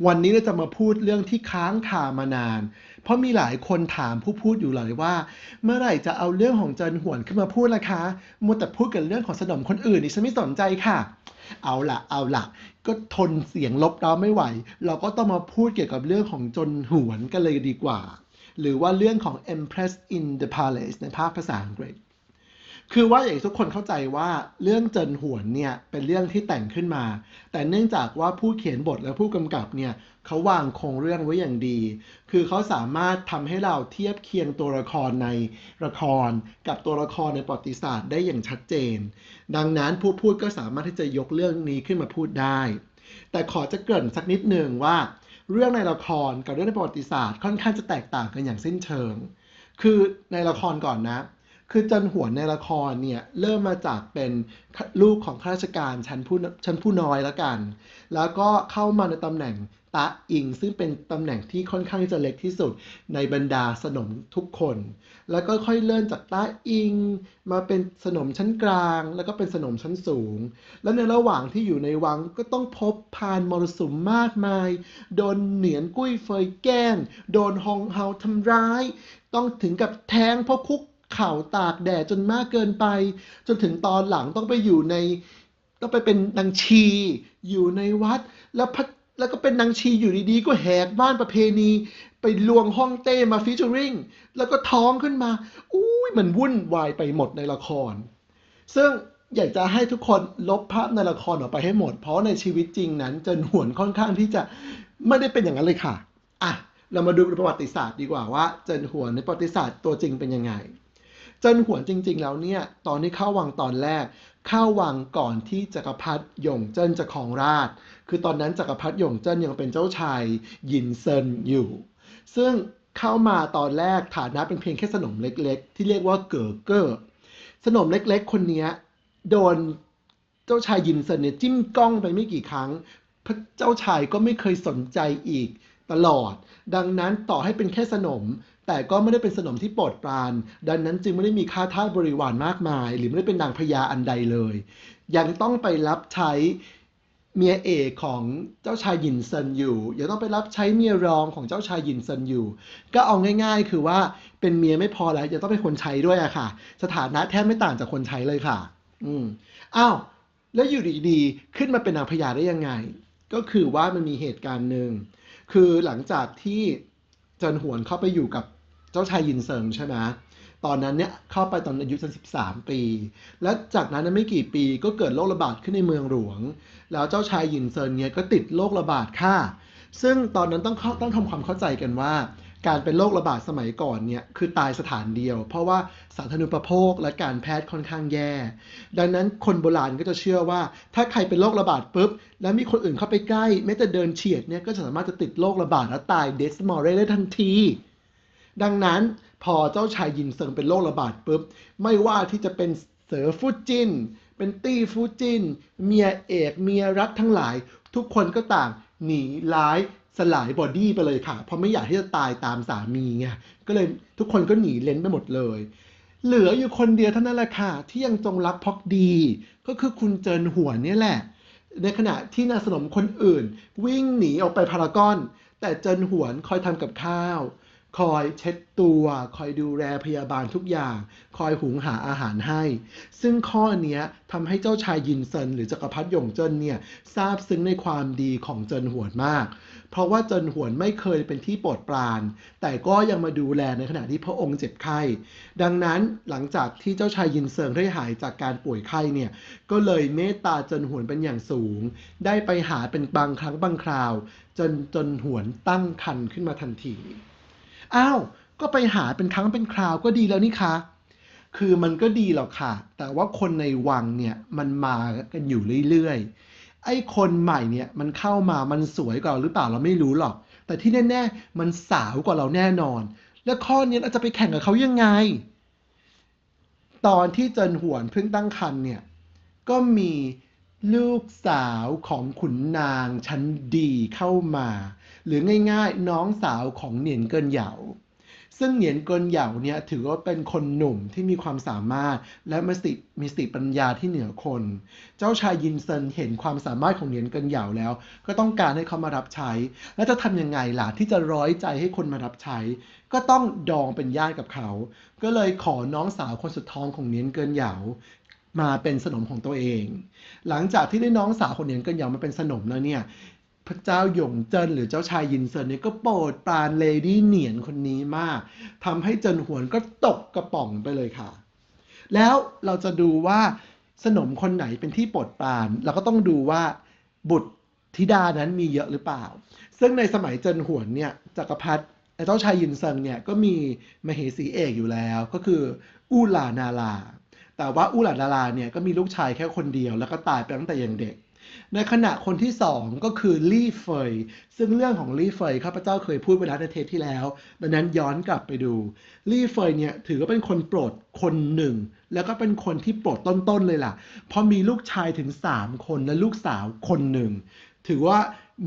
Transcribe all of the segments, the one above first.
วันนี้เราจะมาพูดเรื่องที่ค้างคามานานเพราะมีหลายคนถามผู้พูดอยู่เลยว่าเมื่อไหร่จะเอาเรื่องของเจินหวนขึ้นมาพูดล่ะคะมัวแต่พูดกันเรื่องของสนมคนอื่นดิฉันไม่สนใจค่ะเอาล่ะก็ทนเสียงลบเราไม่ไหวเราก็ต้องมาพูดเกี่ยวกับเรื่องของเจินหวนกันเลยดีกว่าหรือว่าเรื่องของ Empress in the Palace ในภาษาอังกฤษ คือว่าอย่างทุกคนเข้าใจว่าเรื่องเจินหวนเนี่ยเป็นเรื่องที่แต่งขึ้นมาแต่เนื่องจากว่าผู้เขียนบทและผู้กำกับเนี่ยเขาวางโครงเรื่องไว้อย่างดีคือเขาสามารถทำให้เราเทียบเคียงตัวละครในละครกับตัวละครในประวัติศาสตร์ได้อย่างชัดเจนดังนั้นผู้พูดก็สามารถที่จะยกเรื่องนี้ขึ้นมาพูดได้แต่ขอจะเกริ่นสักนิดหนึ่งว่าเรื่องในละครกับเรื่องในประวัติศาสตร์ค่อนข้างจะแตกต่างกันอย่างสิ้นเชิงคือในละครก่อนนะ คือจันหวนในละครเนี่ยเริ่มมาจากเป็นลูกของข้าราชการชั้นผู้น้อยแล้วกันแล้วก็เข้ามาในตำแหน่งตาอิงซึ่งเป็นตำแหน่งที่ค่อนข้างจะเล็กที่สุดในบรรดาสนมทุกคนแล้วก็ค่อยเลื่อนจากตาอิงมาเป็นสนมชั้นกลางแล้วก็เป็นสนมชั้นสูงและในระหว่างที่อยู่ในวังก็ต้องพบผ่านมรสุมมากมายโดนเหนียนกุ้ยเฟยแกล้งโดนฮองเฮาทำร้ายต้องถึงกับแท้งเพราะคุกเข่าตากแดดจนมากเกินไปจนถึงตอนหลังต้องไปอยู่ในต้องไปเป็นนางชีอยู่ในวัดแล้วก็เป็นนางชีอยู่ดีๆก็แหกบ้านประเพณีไปลวงฮ่องเต้มาฟีเจอริงแล้วก็ท้องขึ้นมาอุ้ยมันวุ่นวายไปหมดในละครซึ่งอยากจะให้ทุกคนลบภาพในละครออกไปให้หมดเพราะในชีวิตจริงนั้นเจินหวนค่อนข้างที่จะไม่ได้เป็นอย่างนั้นเลยค่ะอ่ะเรามาดูประวัติศาสตร์ดีกว่าว่าเจินหวนในประวัติศาสตร์ตัวจริงเป็นยังไง เจิ้นหวนจริงๆแล้วเนี่ยตอนที่เข้าวังตอนแรกเข้าวังก่อนที่จักรพรรดิหยงเจิ้นจะครองราชย์คือตอนนั้นจักรพรรดิหยงเจิ้นยังเป็นเจ้าชายหยินเซินอยู่ซึ่งเข้ามาตอนแรกฐานะเป็นเพียงแค่สนมเล็กๆที่เรียกว่าเก๋อเก้อสนมเล็กๆคนนี้โดนเจ้าชายหยินเซินเนี่ยจิ้มกล้องไปไม่กี่ครั้งพระเจ้าชายก็ไม่เคยสนใจอีกตลอดดังนั้นต่อให้เป็นแค่สนม แต่ก็ไม่ได้เป็นสนมที่โปรดปรานดังนั้นจึงไม่ได้มีข้าทาสบริวารมากมายหรือไม่ได้เป็นนางพญาอันใดเลยยังต้องไปรับใช้เมียเอกของเจ้าชายหยินเซินอยู่ยังต้องไปรับใช้เมียรองของเจ้าชายหยินเซินอยู่ก็เอาง่ายๆคือว่าเป็นเมียไม่พอแล้วยังต้องเป็นคนใช้ด้วยอะค่ะสถานะแทบไม่ต่างจากคนใช้เลยค่ะอืมอ้าวแล้วอยู่ดีๆขึ้นมาเป็นนางพญาได้ยังไงก็คือว่ามันมีเหตุการณ์หนึ่งคือหลังจากที่เจินหวนเข้าไปอยู่กับ เจ้าชายยินเซิงใช่ไหมตอนนั้นเนี่ยเข้าไปตอนอายุ13ปีและจากนั้นไม่กี่ปีก็เกิดโรคระบาดขึ้นในเมืองหลวงแล้วเจ้าชายยินเซิงเนี่ยก็ติดโรคระบาดค่ะซึ่งตอนนั้นต้องทำความเข้าใจกันว่าการเป็นโรคระบาดสมัยก่อนเนี่ยคือตายสถานเดียวเพราะว่าสาธารณูปโภคและการแพทย์ค่อนข้างแย่ดังนั้นคนโบราณก็จะเชื่อว่าถ้าใครเป็นโรคระบาดปุ๊บแล้วมีคนอื่นเข้าไปใกล้แม้แต่เดินเฉียดเนี่ยก็สามารถจะติดโรคระบาดและตายเดสมอร์เรได้ทันที ดังนั้นพอเจ้าชายยินเซิงเป็นโรคระบาดปุ๊บไม่ว่าที่จะเป็นเสือฟู่จินเป็นตี้ฟู่จินเมียเอกเมียรักทั้งหลายทุกคนก็ต่างหนีร้ายสลายบอดี้ไปเลยค่ะเพราะไม่อยากที่จะตายตามสามีไงก็เลยทุกคนก็หนีเล้นไปหมดเลยเหลืออยู่คนเดียวเท่านั้นแหละค่ะที่ยังจงรักภักดีก็คือคุณเจินหัวเนี่ยแหละในขณะที่นางสนมคนอื่นวิ่งหนีออกไปพารากอนแต่เจินหวนคอยทำกับข้าว คอยเช็ดตัวคอยดูแลพยาบาลทุกอย่างคอยหุงหาอาหารให้ซึ่งข้อนี้ทำให้เจ้าชายยินเซินหรือจักรพรรดิหยงเจิ้นเนี่ยซาบซึ้งในความดีของเจินหวนมากเพราะว่าเจินหวนไม่เคยเป็นที่โปรดปรานแต่ก็ยังมาดูแลในขณะที่พระองค์เจ็บไข้ดังนั้นหลังจากที่เจ้าชายยินเซิงได้หายจากการป่วยไข้เนี่ยก็เลยเมตตาเจินหวนเป็นอย่างสูงได้ไปหาเป็นบางครั้งบางคราวจนหวนตั้งครรภ์ขึ้นมาทันที อ้าวก็ไปหาเป็นครั้งเป็นคราวก็ดีแล้วนี่คะคือมันก็ดีหรอกค่ะแต่ว่าคนในวังเนี่ยมันมากันอยู่เรื่อยๆไอ้คนใหม่เนี่ยมันเข้ามามันสวยกว่าเราหรือเปล่าเราไม่รู้หรอกแต่ที่แน่ๆมันสาวกว่าเราแน่นอนและข้อนี้เราจะไปแข่งกับเขายังไงตอนที่เจินหวนเพิ่งตั้งครรภ์เนี่ยก็มีลูกสาวของขุนนางชั้นดีเข้ามาหรือง่ายๆน้องสาวของเหนียนเกินเหยา ซึ่งเหนียนเกินเหย่าเนี่ยถือว่าเป็นคนหนุ่มที่มีความสามารถและมีสติปัญญาที่เหนือคน เจ้าชายยินเซินเห็นความสามารถของเหนียนเกินเหย่าแล้วก็ต้องการให้เขามารับใช้แล้วจะทำยังไงล่ะที่จะร้อยใจให้คนมารับใช้ก็ต้องดองเป็นญาติกับเขาก็เลยขอน้องสาวคนสุดท้องของเหนียนเกินเหย่ามาเป็นสนมของตัวเองหลังจากที่ได้น้องสาวของเหนียนเกินเหย่ามาเป็นสนมแล้วเนี่ยพระเจ้าหยงเจิ้นหรือเจ้าชายยินเซินเนี่ยก็โปรดปรานเลดี้เหนียนคนนี้มากทำให้เจินหวนก็ตกกระป๋องไปเลยค่ะแล้วเราจะดูว่าสนมคนไหนเป็นที่โปรดปรานเราก็ต้องดูว่าบุตรธิดานั้นมีเยอะหรือเปล่าซึ่งในสมัยเจินหวนเนี่ยจักรพรรดิเจ้าชายยินเซิงเนี่ยก็มีมเหสีเอกอยู่แล้วก็คืออู้หลานาลาแต่ว่าอู้หลานาลาเนี่ยก็มีลูกชายแค่คนเดียวแล้วก็ตายไปตั้งแต่ยังเด็กในขณะคนที่สองก็คือลี่เฟยซึ่งเรื่องของลี่เฟยข้าพเจ้าเคยพูดไปแล้วในเทปที่แล้วดังนั้นย้อนกลับไปดูลี่เฟยเนี่ยถือว่าเป็นคนโปรดคนหนึ่งแล้วก็เป็นคนที่โปรดต้นๆเลยล่ะเพราะมีลูกชายถึง3คนและลูกสาวคนหนึ่งถือว่า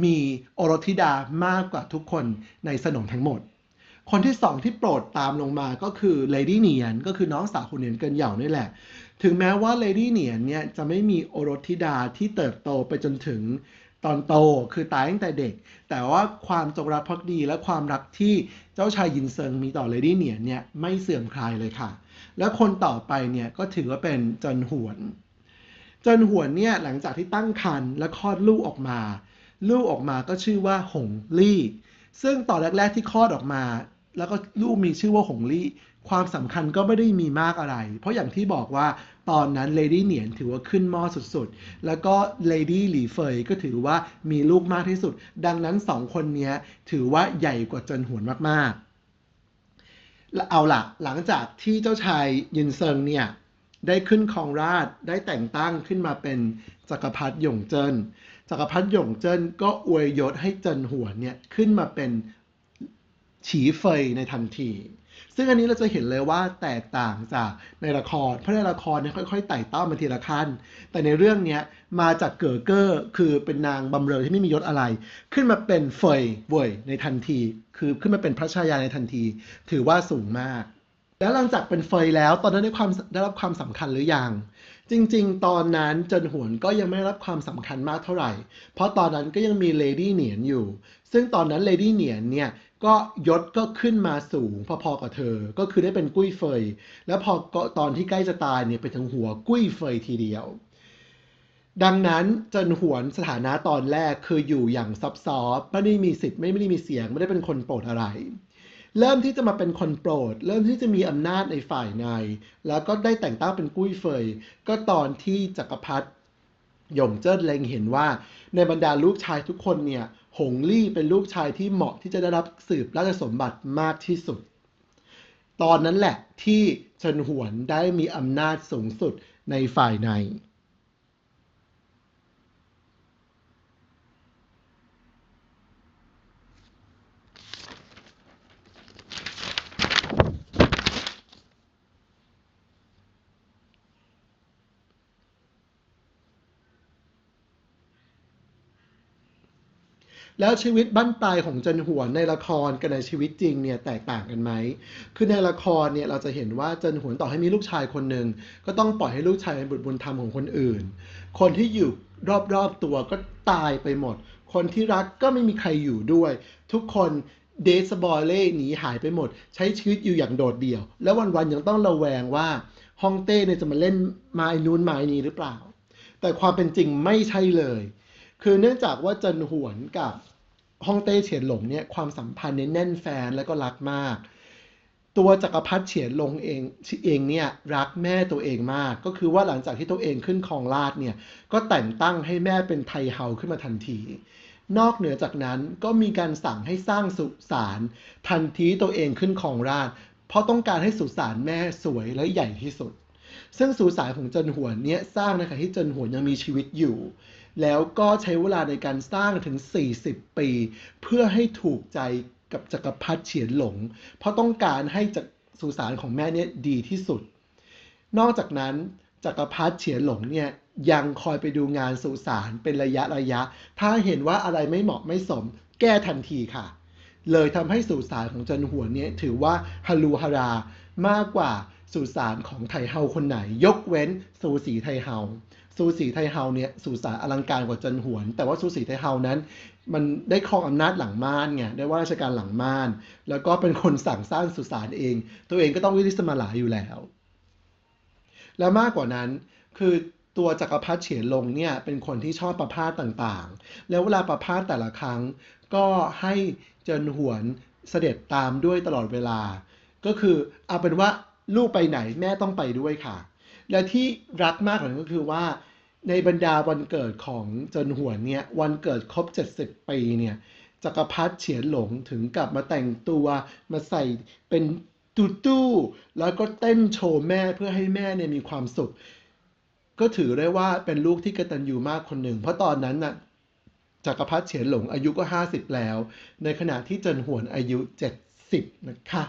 มีโอรสธิดามากกว่าทุกคนในสนมทั้งหมดคนที่สองที่โปรดตามลงมาก็คือเลดี้เนียนก็คือน้องสาวคุณเนียนเกินเหย่านี่แหละถึงแม้ว่าเลดี้เนียนเนี่ยจะไม่มีโอรสธิดาที่เติบโตไปจนถึงตอนโตคือตายตั้งแต่เด็กแต่ว่าความจงรักภักดีและความรักที่เจ้าชายยินเซิงมีต่อเลดี้เนียนเนี่ยไม่เสื่อมคลายเลยค่ะและคนต่อไปเนี่ยก็ถือว่าเป็นเจินหวนเนี่ยหลังจากที่ตั้งครรภ์และคลอดลูกออกมาก็ชื่อว่าหงลี่ซึ่งตอนแรกๆที่คลอดออกมาแล้วก็ลูกมีชื่อว่าหงลี่ความสำคัญก็ไม่ได้มีมากอะไรเพราะอย่างที่บอกว่าตอนนั้นเลดี้เหนียนถือว่าขึ้นหม้อสุดๆแล้วก็เลดี้หลี่เฟยก็ถือว่ามีลูกมากที่สุดดังนั้น2คนนี้ถือว่าใหญ่กว่าเจินหวนมากๆเอาล่ะหลังจากที่เจ้าชายยินเซิงเนี่ยได้ขึ้นครองราชย์ได้แต่งตั้งขึ้นมาเป็นจักรพรรดิหยงเจิ้นจักรพรรดิหยงเจิ้นก็อวยยศให้เจินหวนเนี่ยขึ้นมาเป็นฉีเฟยในทันทีซึ่งอันนี้เราจะเห็นเลยว่าแตกต่างจากในละครเพราะในละครเนี่ยค่อยๆไต่เต้ามาทีละขั้นแต่ในเรื่องนี้มาจากเก๋อเก้อคือเป็นนางบำเรอที่ไม่มียศอะไรขึ้นมาเป็นเฟยเว่ยในทันทีคือขึ้นมาเป็นพระชายาในทันทีถือว่าสูงมากแล้วหลังจากเป็นเฟยแล้วตอนนั้นได้รับความสำคัญหรือยังจริงๆตอนนั้นเจินหวนก็ยังไม่ได้รับความสำคัญมากเท่าไหร่เพราะตอนนั้นก็ยังมีเลดี้เหนียนอยู่ซึ่งตอนนั้นเลดี้เหนียนเนี่ยก็ยศก็ขึ้นมาสูงพอๆกับเธอก็คือได้เป็นกุ้ยเฟยแล้วพอตอนที่ใกล้จะตายเนี่ยไปถึงหัวกุ้ยเฟยทีเดียวดังนั้นเจินหวนสถานะตอนแรกคืออยู่อย่างซอฟๆไม่ได้มีสิทธิ์ไม่ได้มีเสียงไม่ได้เป็นคนโปรดอะไรเริ่มที่จะมาเป็นคนโปรดเริ่มที่จะมีอำนาจในฝ่ายในแล้วก็ได้แต่งตั้งเป็นกุ้ยเฟยก็ตอนที่จักรพรรดิหยงเจิ้นเล็งเห็นว่าในบรรดาลูกชายทุกคนเนี่ยหงลี่เป็นลูกชายที่เหมาะที่จะได้รับสืบราชสมบัติมากที่สุดตอนนั้นแหละที่เฉินหวนได้มีอำนาจสูงสุดในฝ่ายใน แล้วชีวิตบั้นปลายของเจินหวนในละครกับในชีวิตจริงเนี่ยแตกต่างกันไหมคือในละครเนี่ยเราจะเห็นว่าเจินหวนต่อให้มีลูกชายคนหนึ่งก็ต้องปล่อยให้ลูกชายเป็นบุตรบุญธรรมของคนอื่นคนที่อยู่รอบๆตัวก็ตายไปหมดคนที่รักก็ไม่มีใครอยู่ด้วยทุกคนเดสบอยเล่หนีหายไปหมดใช้ชีวิตอยู่อย่างโดดเดี่ยวแล้ววันๆยังต้องระแวงว่าฮ่องเต้เนี่ยจะมาเล่นไม้นู้นไม้นี้หรือเปล่าแต่ความเป็นจริงไม่ใช่เลยคือเนื่องจากว่าเจินหวนกับฮ่องเต้เฉียนหลงเนี่ยความสัมพันธ์เนี่ยแน่นแฟนและก็รักมากตัวจักรพรรดิเฉียนหลงเองเนี่ยรักแม่ตัวเองมากก็คือว่าหลังจากที่ตัวเองขึ้นครองราชย์เนี่ยก็แต่งตั้งให้แม่เป็นไทเฮาขึ้นมาทันทีนอกเหนือจากนั้นก็มีการสั่งให้สร้างสุสานทันทีตัวเองขึ้นครองราชย์เพราะต้องการให้สุสานแม่สวยและใหญ่ที่สุดซึ่งสุสานของเจินหวนเนี่ยสร้างในขณะที่เจินหวนยังมีชีวิตอยู่แล้วก็ใช้เวลาในการสร้างถึง40 ปีเพื่อให้ถูกใจกับจักรพรรดิเฉียนหลงเพราะต้องการให้สุสานของแม่เนี่ยดีที่สุดนอกจากนั้นจักรพรรดิเฉียนหลงเนี่ยยังคอยไปดูงานสุสานเป็นระยะถ้าเห็นว่าอะไรไม่เหมาะไม่สมแก้ทันทีค่ะ เลยทำให้สุสานของเจินหวนเนี่ยถือว่าฮารูฮารามากกว่าสุสานของไทเฮาคนไหนยกเว้นซูสีไทเฮาซูสีไทเฮาเนี่ยสุสานอลังการกว่าเจินหวนแต่ว่าซูสีไทเฮานั้นมันได้ครองอำนาจหลังม่านไงได้ว่าราชการหลังม่านแล้วก็เป็นคนสั่งสร้างสุสานเองตัวเองก็ต้องวิริสมาลาอยู่แล้ว และมากกว่านั้นคือตัวจักรพรรดิเฉียนหลงเนี่ยเป็นคนที่ชอบประพาสต่างๆแล้วเวลาประพาสแต่ละครั้งก็ให้เจินหวนเสด็จตามด้วยตลอดเวลาก็คือเอาเป็นว่าลูกไปไหนแม่ต้องไปด้วยค่ะและที่รักมากกว่านั้นก็คือว่าในบรรดาวันเกิดของเจินหวนเนี่ยวันเกิดครบ70ปีเนี่ยจักรพรรดิเฉียนหลงถึงกับมาแต่งตัวมาใส่เป็น ตู้แล้วก็เต้นโชว์แม่เพื่อให้แม่เนี่ยมีความสุขก็ถือได้ว่าเป็นลูกที่กตัญญูมากคนหนึ่งเพราะตอนนั้นน่ะจักรพรรดิเฉียนหลงอายุก็50แล้วในขณะที่เจินหวนอายุ70นะคะ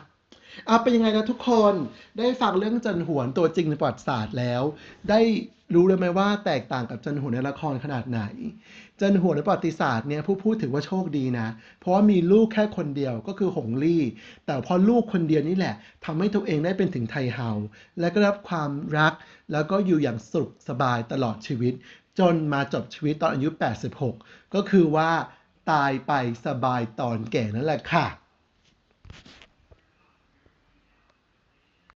เป็นยังไงนะทุกคนได้ฟังเรื่องเจินหวนตัวจริงในประวัติศาสตร์แล้วได้รู้เลยไหมว่าแตกต่างกับเจินหวนในละครขนาดไหนเจินหวนในประวัติศาสตร์เนี่ยผู้พูดถือว่าโชคดีนะเพราะว่ามีลูกแค่คนเดียวก็คือหงลี่แต่พอลูกคนเดียวนี่แหละทำให้ตัวเองได้เป็นถึงไทเฮาและก็รับความรักแล้วก็อยู่อย่างสุขสบายตลอดชีวิตจนมาจบชีวิตตอนอายุ86ก็คือว่าตายไปสบายตอนแก่นั่นแหละค่ะ